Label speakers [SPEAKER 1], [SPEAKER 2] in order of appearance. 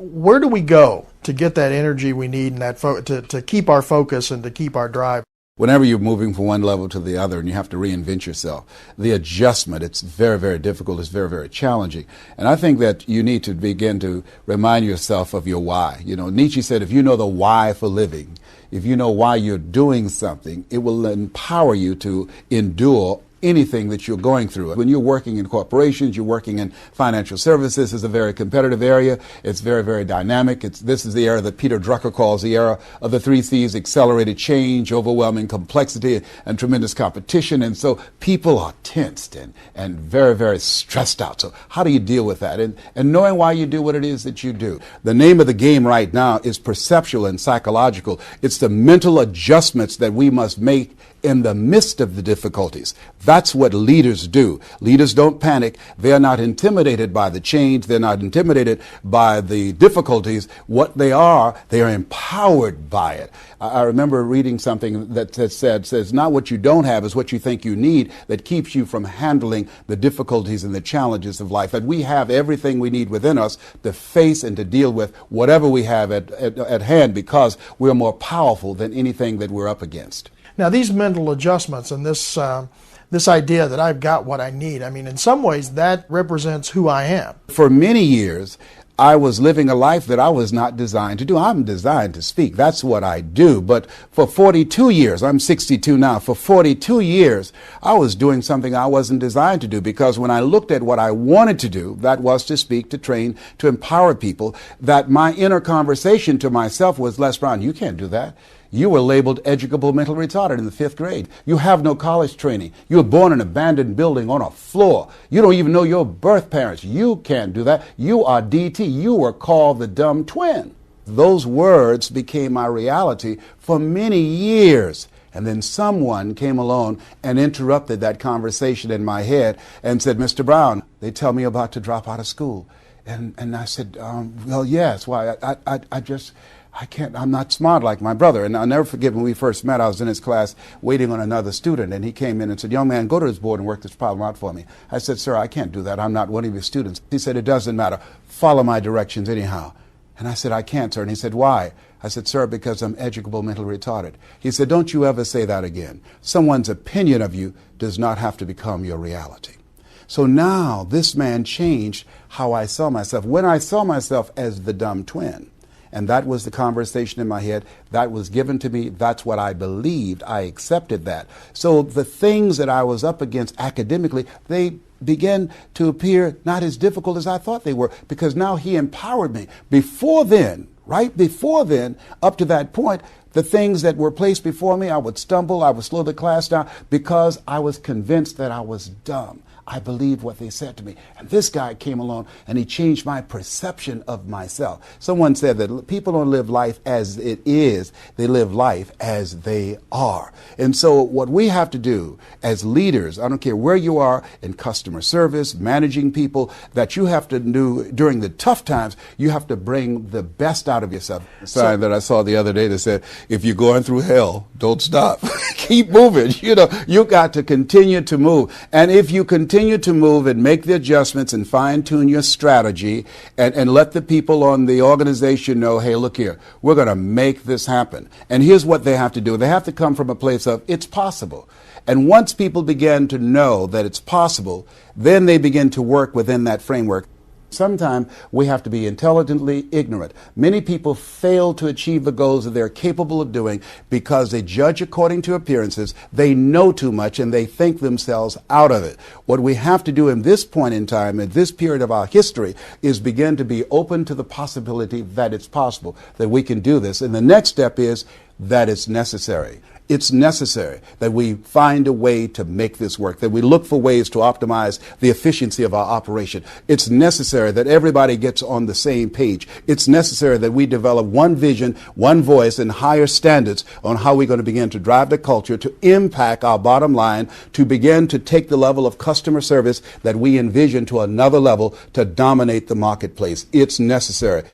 [SPEAKER 1] Where do we go to get that energy we need and that to keep our focus and to keep our drive?
[SPEAKER 2] Whenever you're moving from one level to the other and you have to reinvent yourself, the adjustment, it's very, very difficult. It's very, very challenging. And I think that you need to begin to remind yourself of your why. You know, Nietzsche said, if you know the why for living, if you know why you're doing something, it will empower you to endure anything that you're going through. When you're working in corporations, you're working in financial services, it's a very competitive area. It's very, very dynamic. This is the era that Peter Drucker calls the era of the 3 C's: accelerated change, overwhelming complexity, and tremendous competition. And so people are tensed and very, very stressed out. So how do you deal with that? And knowing why you do what it is that you do. The name of the game right now is perceptual and psychological. It's the mental adjustments that we must make in the midst of the difficulties. That's what leaders do. Leaders don't panic. They're not intimidated by the change. They're not intimidated by the difficulties. What they are empowered by it. I remember reading something that says not what you don't have is what you think you need that keeps you from handling the difficulties and the challenges of life. That we have everything we need within us to face and to deal with whatever we have at hand, because we're more powerful than anything that we're up against.
[SPEAKER 1] Now, these mental adjustments and this idea that I've got what I need, I mean, in some ways that represents who I am.
[SPEAKER 2] For many years, I was living a life that I was not designed to do. I'm designed to speak. That's what I do. But for 42 years, I'm 62 now, for 42 years, I was doing something I wasn't designed to do, because when I looked at what I wanted to do, that was to speak, to train, to empower people, that my inner conversation to myself was, Les Brown, you can't do that. You were labeled educable mental retarded in the 5th grade. You have no college training. You were born in an abandoned building on a floor. You don't even know your birth parents. You can't do that. You are DT. You were called the dumb twin. Those words became my reality for many years. And then someone came along and interrupted that conversation in my head and said, Mr. Brown, they tell me about to drop out of school. And I said, well, yes. Why? I can't, I'm not smart like my brother. And I'll never forget when we first met, I was in his class waiting on another student, and he came in and said, young man, go to this board and work this problem out for me. I said, sir, I can't do that. I'm not one of your students. He said, it doesn't matter. Follow my directions anyhow. And I said, I can't, sir. And he said, why? I said, sir, because I'm educable mentally retarded. He said, don't you ever say that again. Someone's opinion of you does not have to become your reality. So now this man changed how I saw myself. When I saw myself as the dumb twin, and that was the conversation in my head. That was given to me. That's what I believed. I accepted that. So the things that I was up against academically, they began to appear not as difficult as I thought they were, because now he empowered me. Before then, right before then, up to that point, the things that were placed before me, I would stumble, I would slow the class down because I was convinced that I was dumb. I believed what they said to me. And this guy came along and he changed my perception of myself. Someone said that people don't live life as it is, they live life as they are. And so what we have to do as leaders, I don't care where you are in customer service, managing people, that you have to do during the tough times, you have to bring the best out of yourself. A sign that I saw the other day that said, if you're going through hell, don't stop. Keep moving. You know, you got to continue to move. And if you continue to move and make the adjustments and fine-tune your strategy and let the people on the organization know, hey, look here, we're going to make this happen. And here's what they have to do. They have to come from a place of, it's possible. And once people begin to know that it's possible, then they begin to work within that framework. Sometimes we have to be intelligently ignorant. Many people fail to achieve the goals that they're capable of doing because they judge according to appearances, they know too much, and they think themselves out of it. What we have to do in this point in time, at this period of our history, is begin to be open to the possibility that it's possible, that we can do this. And the next step is that it's necessary. It's necessary that we find a way to make this work, that we look for ways to optimize the efficiency of our operation. It's necessary that everybody gets on the same page. It's necessary that we develop one vision, one voice, and higher standards on how we're going to begin to drive the culture, to impact our bottom line, to begin to take the level of customer service that we envision to another level to dominate the marketplace. It's necessary.